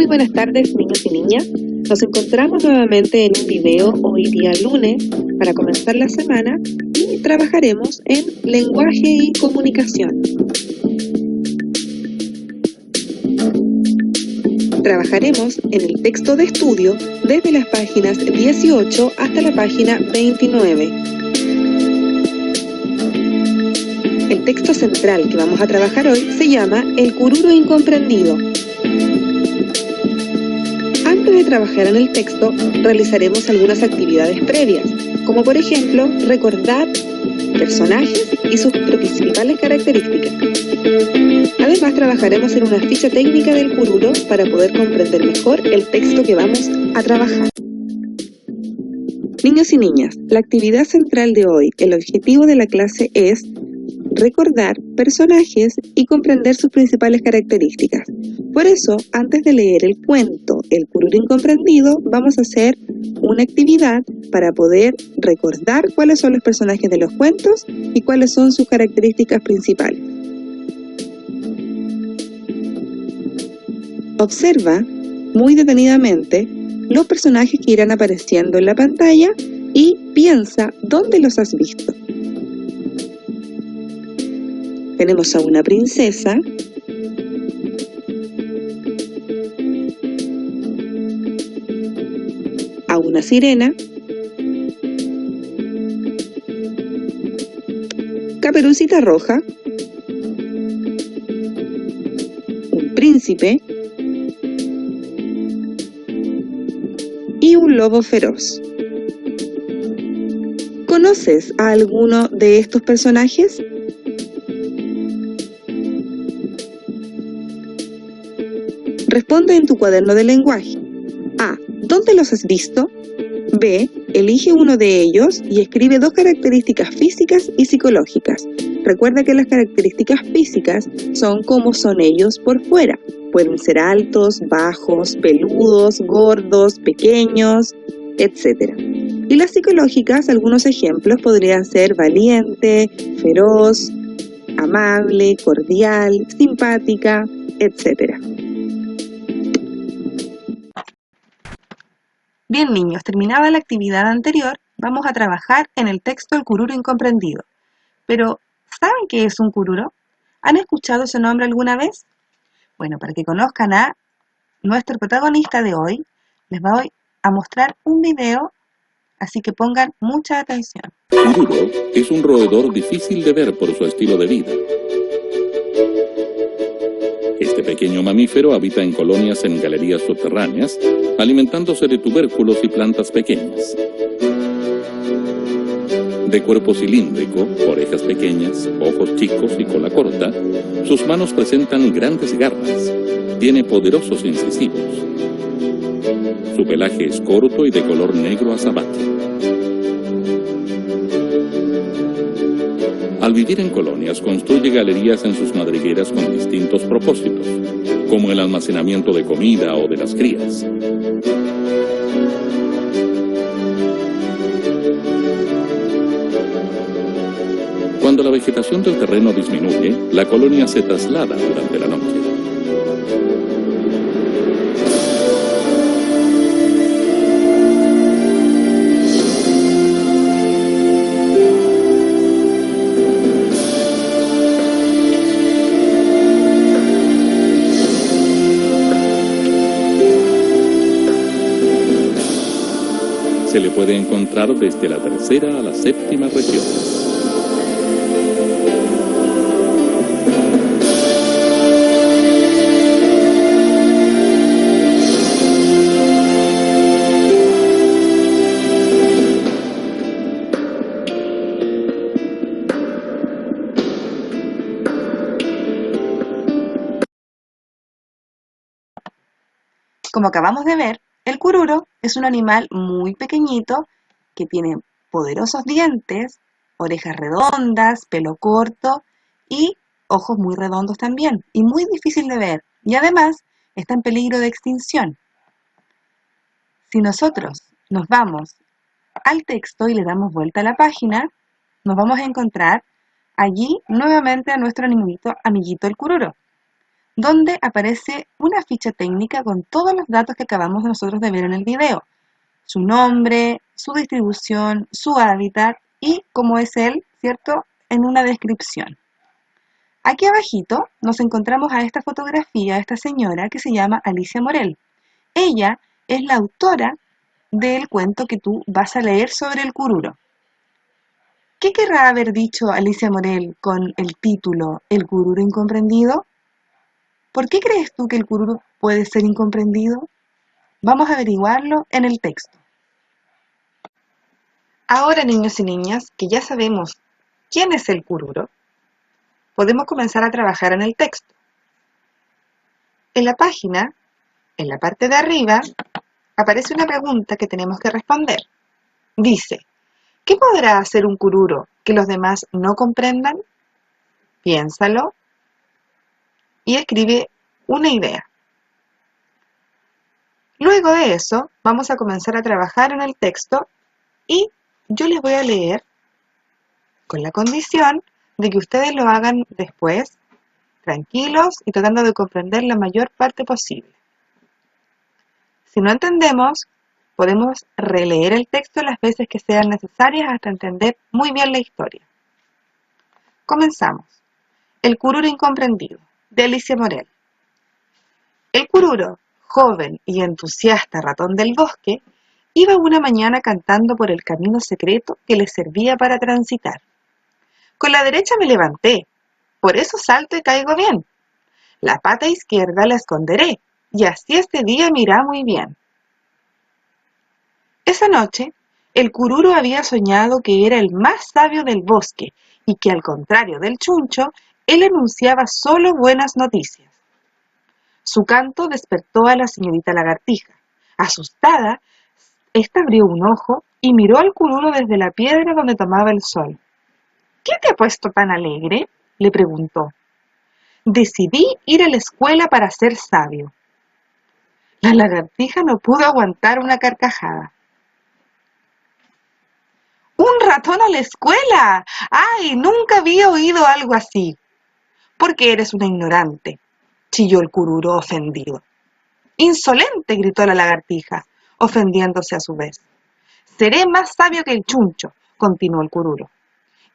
buenas tardes, niños y niñas. Nos encontramos nuevamente en un video hoy día lunes para comenzar la semana y trabajaremos en lenguaje y comunicación. Trabajaremos en el texto de estudio desde las páginas 18 hasta la página 29. El texto central que vamos a trabajar hoy se llama El cururo incomprendido. Antes de trabajar en el texto, realizaremos algunas actividades previas, como por ejemplo, recordar personajes y sus principales características. Además, trabajaremos en una ficha técnica del cururo para poder comprender mejor el texto que vamos a trabajar. Niños y niñas, la actividad central de hoy, el objetivo de la clase es recordar personajes y comprender sus principales características. Por eso, antes de leer el cuento El cururo incomprendido, vamos a hacer una actividad para poder recordar cuáles son los personajes de los cuentos y cuáles son sus características principales. Observa muy detenidamente los personajes que irán apareciendo en la pantalla y piensa dónde los has visto. Tenemos a una princesa, a una sirena, Caperucita Roja, un príncipe y un lobo feroz. ¿Conoces a alguno de estos personajes? Responde en tu cuaderno de lenguaje. A. ¿Dónde los has visto? B. Elige uno de ellos y escribe dos características físicas y psicológicas. Recuerda que las características físicas son cómo son ellos por fuera. Pueden ser altos, bajos, peludos, gordos, pequeños, etc. Y las psicológicas, algunos ejemplos podrían ser valiente, feroz, amable, cordial, simpática, etc. Bien, niños, terminada la actividad anterior, vamos a trabajar en el texto El cururo incomprendido. Pero, ¿saben qué es un cururo? ¿Han escuchado ese nombre alguna vez? Bueno, para que conozcan a nuestro protagonista de hoy, les voy a mostrar un video, así que pongan mucha atención. Cururo es un roedor difícil de ver por su estilo de vida. Este pequeño mamífero habita en colonias en galerías subterráneas, alimentándose de tubérculos y plantas pequeñas. De cuerpo cilíndrico, orejas pequeñas, ojos chicos y cola corta, sus manos presentan grandes garras. Tiene poderosos incisivos. Su pelaje es corto y de color negro azabache. Al vivir en colonias, construye galerías en sus madrigueras con distintos propósitos, como el almacenamiento de comida o de las crías. Cuando la vegetación del terreno disminuye, la colonia se traslada durante la noche. Se le puede encontrar desde la tercera a la séptima región. Como acabamos de ver, el cururo es un animal muy pequeñito que tiene poderosos dientes, orejas redondas, pelo corto y ojos muy redondos también, y muy difícil de ver, y además está en peligro de extinción. Si nosotros nos vamos al texto y le damos vuelta a la página, nos vamos a encontrar allí nuevamente a nuestro amiguito el cururo. donde aparece una ficha técnica con todos los datos que acabamos nosotros de ver en el video. Su nombre, su distribución, su hábitat y cómo es él, ¿cierto?, en una descripción. Aquí abajito nos encontramos a esta fotografía, a esta señora que se llama Alicia Morel. Ella es la autora del cuento que tú vas a leer sobre el cururo. ¿Qué querrá haber dicho Alicia Morel con el título El cururo incomprendido? ¿Por qué crees tú que el cururo puede ser incomprendido? Vamos a averiguarlo en el texto. Ahora, niños y niñas, que ya sabemos quién es el cururo, podemos comenzar a trabajar en el texto. En la página, en la parte de arriba, aparece una pregunta que tenemos que responder. Dice, ¿qué podrá hacer un cururo que los demás no comprendan? Piénsalo y escribe una idea. Luego de eso, vamos a comenzar a trabajar en el texto y yo les voy a leer con la condición de que ustedes lo hagan después, tranquilos y tratando de comprender la mayor parte posible. Si no entendemos, podemos releer el texto las veces que sean necesarias hasta entender muy bien la historia. Comenzamos. El cururo incomprendido, de Alicia Morel. El cururo, joven y entusiasta ratón del bosque, iba una mañana cantando por el camino secreto que le servía para transitar. Con la derecha me levanté, por eso salto y caigo bien. La pata izquierda la esconderé, y así este día me irá muy bien. Esa noche, el cururo había soñado que era el más sabio del bosque y que, al contrario del chuncho, él anunciaba solo buenas noticias. Su canto despertó a la señorita lagartija. Asustada, ésta abrió un ojo y miró al cururo desde la piedra donde tomaba el sol. ¿Qué te ha puesto tan alegre?, le preguntó. Decidí ir a la escuela para ser sabio. La lagartija no pudo aguantar una carcajada. ¡Un ratón a la escuela! ¡Ay, nunca había oído algo así! Porque eres una ignorante, chilló el cururo ofendido. ¡Insolente!, gritó la lagartija, ofendiéndose a su vez. Seré más sabio que el chuncho, continuó el cururo,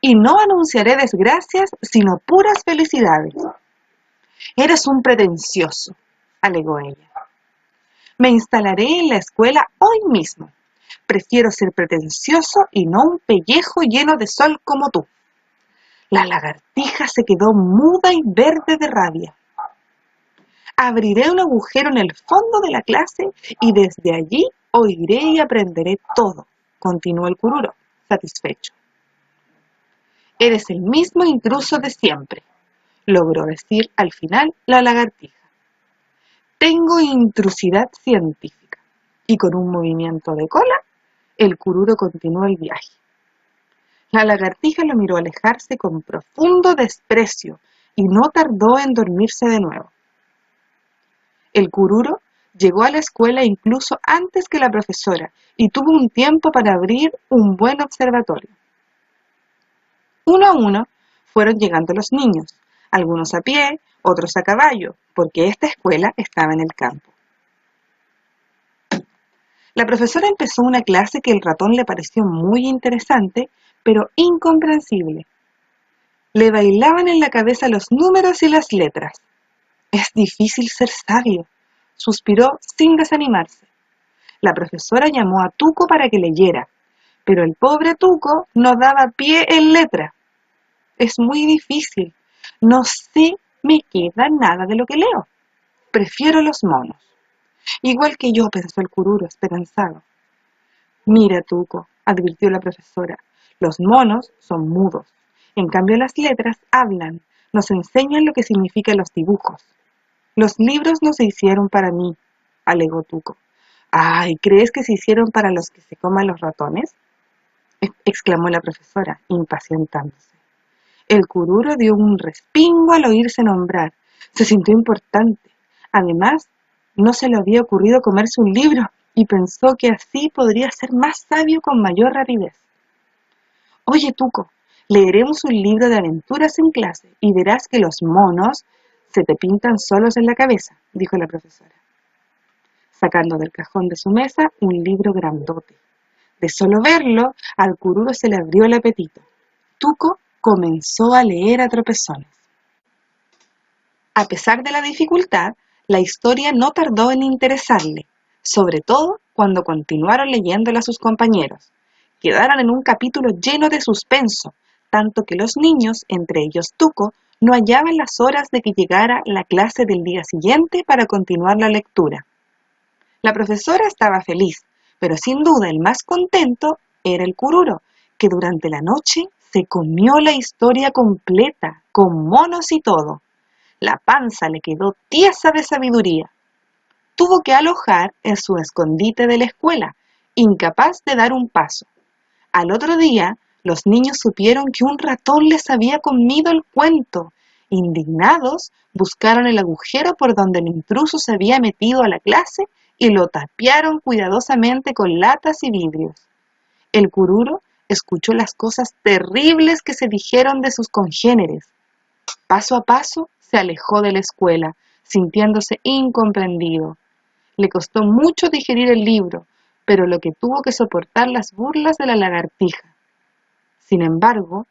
y no anunciaré desgracias, sino puras felicidades. Eres un pretencioso, alegó ella. Me instalaré en la escuela hoy mismo. Prefiero ser pretencioso y no un pellejo lleno de sol como tú. La lagartija se quedó muda y verde de rabia. Abriré un agujero en el fondo de la clase y desde allí oiré y aprenderé todo, continuó el cururo, satisfecho. Eres el mismo intruso de siempre, logró decir al final la lagartija. Tengo intrusidad científica. Y con un movimiento de cola, el cururo continuó el viaje. La lagartija lo miró alejarse con profundo desprecio y no tardó en dormirse de nuevo. El cururo llegó a la escuela incluso antes que la profesora y tuvo un tiempo para abrir un buen observatorio. Uno a uno fueron llegando los niños, algunos a pie, otros a caballo, porque esta escuela estaba en el campo. La profesora empezó una clase que al ratón le pareció muy interesante, pero incomprensible. Le bailaban en la cabeza los números y las letras. Es difícil ser sabio, suspiró sin desanimarse. La profesora llamó a Tuco para que leyera, pero el pobre Tuco no daba pie en letra. Es muy difícil, no sé, me queda nada de lo que leo. Prefiero los monos. Igual que yo, pensó el cururo esperanzado. Mira, Tuco, advirtió la profesora, los monos son mudos. En cambio las letras hablan, nos enseñan lo que significan los dibujos. Los libros no se hicieron para mí, alegó Tuco. Ay, ¿crees que se hicieron para los que se coman los ratones? Exclamó la profesora, impacientándose. El cururo dio un respingo al oírse nombrar. Se sintió importante. Además, no se le había ocurrido comerse un libro y pensó que así podría ser más sabio con mayor rapidez. Oye, Tuco, leeremos un libro de aventuras en clase y verás que los monos Se te pintan solos en la cabeza, dijo la profesora, sacando del cajón de su mesa un libro grandote. De solo verlo, al cururo se le abrió el apetito. Tuco comenzó a leer a tropezones. A pesar de la dificultad, la historia no tardó en interesarle, sobre todo cuando continuaron leyéndola a sus compañeros. Quedaron en un capítulo lleno de suspenso, tanto que los niños, entre ellos Tuco, no hallaban las horas de que llegara la clase del día siguiente para continuar la lectura. La profesora estaba feliz, pero sin duda el más contento era el cururo, que durante la noche se comió la historia completa, con monos y todo. La panza le quedó tiesa de sabiduría. Tuvo que alojar en su escondite de la escuela, incapaz de dar un paso. Al otro día, los niños supieron que un ratón les había comido el cuento. Indignados, buscaron el agujero por donde el intruso se había metido a la clase y lo tapiaron cuidadosamente con latas y vidrios. El cururo escuchó las cosas terribles que se dijeron de sus congéneres. Paso a paso se alejó de la escuela, sintiéndose incomprendido. Le costó mucho digerir el libro, pero lo que tuvo que soportar las burlas de la lagartija. Sin embargo,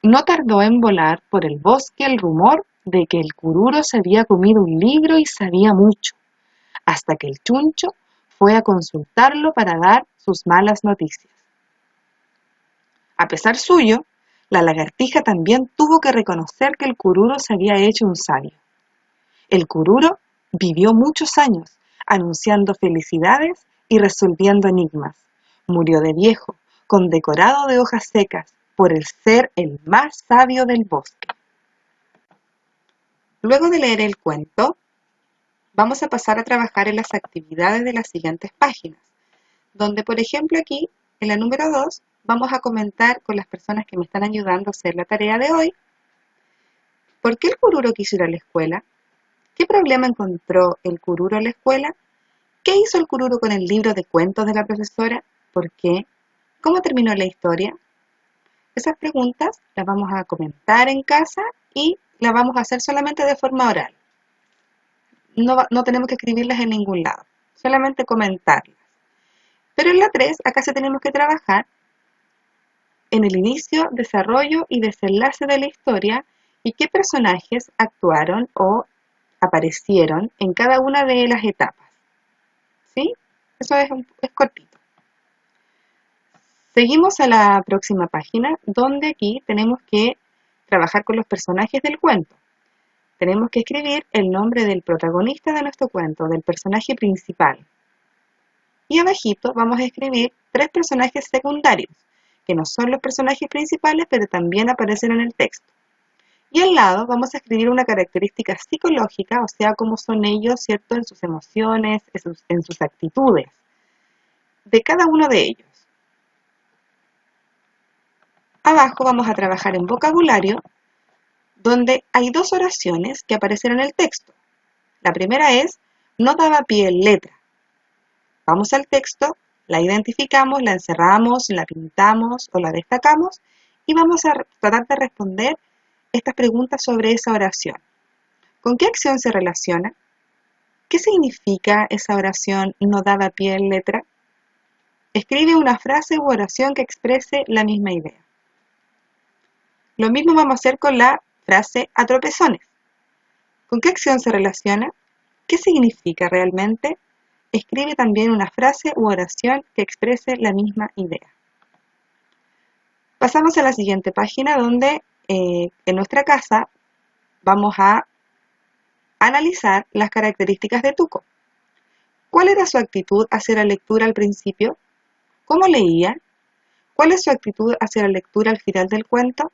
no tardó en volar por el bosque el rumor de que el cururo se había comido un libro y sabía mucho, hasta que el chuncho fue a consultarlo para dar sus malas noticias. A pesar suyo, la lagartija también tuvo que reconocer que el cururo se había hecho un sabio. El cururo vivió muchos años, anunciando felicidades y resolviendo enigmas. Murió de viejo, condecorado de hojas secas, por el ser el más sabio del bosque. Luego de leer el cuento, vamos a pasar a trabajar en las actividades de las siguientes páginas, donde, por ejemplo, aquí, en la número 2, vamos a comentar con las personas que me están ayudando a hacer la tarea de hoy, ¿por qué el cururo quiso ir a la escuela? ¿Qué problema encontró el cururo en la escuela? ¿Qué hizo el cururo con el libro de cuentos de la profesora? ¿Por qué? ¿Cómo terminó la historia? Esas preguntas las vamos a comentar en casa y las vamos a hacer solamente de forma oral. No tenemos que escribirlas en ningún lado, solamente comentarlas. Pero en la 3, acá sí tenemos que trabajar en el inicio, desarrollo y desenlace de la historia y qué personajes actuaron o aparecieron en cada una de las etapas. ¿Sí? Eso es cortito. Seguimos a la próxima página, donde aquí tenemos que trabajar con los personajes del cuento. Tenemos que escribir el nombre del protagonista de nuestro cuento, del personaje principal. Y abajito vamos a escribir 3 personajes secundarios, que no son los personajes principales, pero también aparecen en el texto. Y al lado vamos a escribir una característica psicológica, o sea, cómo son ellos, ¿cierto?, en sus emociones, en sus actitudes, de cada uno de ellos. Abajo vamos a trabajar en vocabulario, donde hay 2 oraciones que aparecen en el texto. La primera es, no daba pie en letra. Vamos al texto, la identificamos, la encerramos, la pintamos o la destacamos y vamos a tratar de responder estas preguntas sobre esa oración. ¿Con qué acción se relaciona? ¿Qué significa esa oración no daba pie en letra? Escribe una frase u oración que exprese la misma idea. Lo mismo vamos a hacer con la frase a tropezones. ¿Con qué acción se relaciona? ¿Qué significa realmente? Escribe también una frase u oración que exprese la misma idea. Pasamos a la siguiente página donde en nuestra casa vamos a analizar las características de Tuco. ¿Cuál era su actitud hacia la lectura al principio? ¿Cómo leía? ¿Cuál es su actitud hacia la lectura al final del cuento?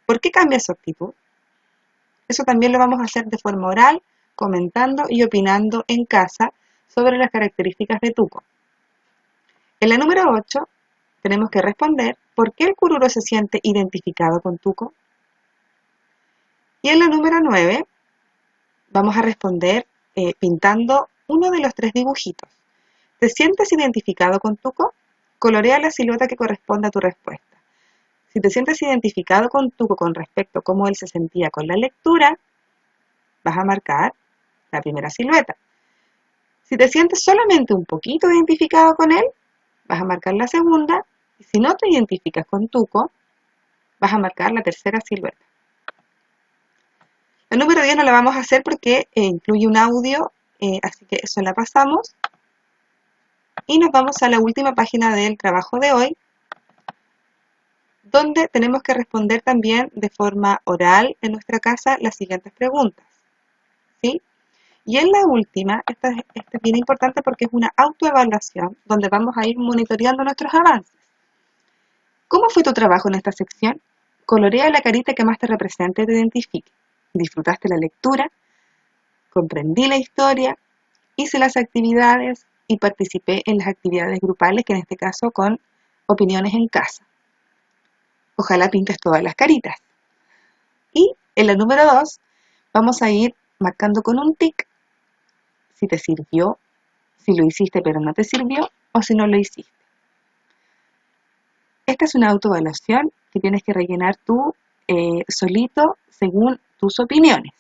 ¿Por qué cambia su actitud? Eso también lo vamos a hacer de forma oral, comentando y opinando en casa sobre las características de Tuco. En la número 8 tenemos que responder ¿por qué el cururo se siente identificado con Tuco? Y en la número 9 vamos a responder pintando uno de los 3 dibujitos. ¿Te sientes identificado con Tuco? Colorea la silueta que corresponde a tu respuesta. Si te sientes identificado con Tuco con respecto a cómo él se sentía con la lectura, vas a marcar la primera silueta. Si te sientes solamente un poquito identificado con él, vas a marcar la segunda. Y si no te identificas con Tuco, vas a marcar la tercera silueta. El número 10 no la vamos a hacer porque incluye un audio, así que eso la pasamos. Y nos vamos a la última página del trabajo de hoy, donde tenemos que responder también de forma oral en nuestra casa las siguientes preguntas, ¿sí? Y en la última, esta es bien importante porque es una autoevaluación donde vamos a ir monitoreando nuestros avances. ¿Cómo fue tu trabajo en esta sección? Colorea la carita que más te represente y te identifique. ¿Disfrutaste la lectura? ¿Comprendí la historia? ¿Hice las actividades? Y participé en las actividades grupales, que en este caso con opiniones en casa. Ojalá pintes todas las caritas. Y en la número 2 vamos a ir marcando con un tic si te sirvió, si lo hiciste pero no te sirvió o si no lo hiciste. Esta es una autoevaluación que tienes que rellenar tú solito según tus opiniones,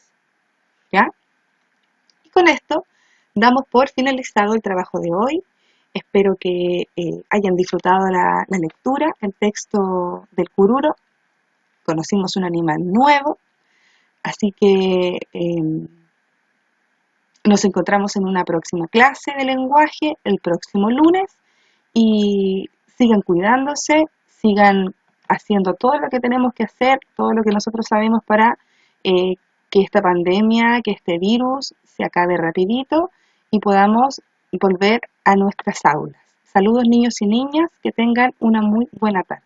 ¿ya? Y con esto damos por finalizado el trabajo de hoy. Espero que hayan disfrutado la lectura, el texto del cururo. Conocimos un animal nuevo, así que nos encontramos en una próxima clase de lenguaje el próximo lunes y sigan cuidándose, sigan haciendo todo lo que tenemos que hacer, todo lo que nosotros sabemos para que esta pandemia, que este virus se acabe rapidito y podamos volver a nuestras aulas. Saludos niños y niñas, que tengan una muy buena tarde.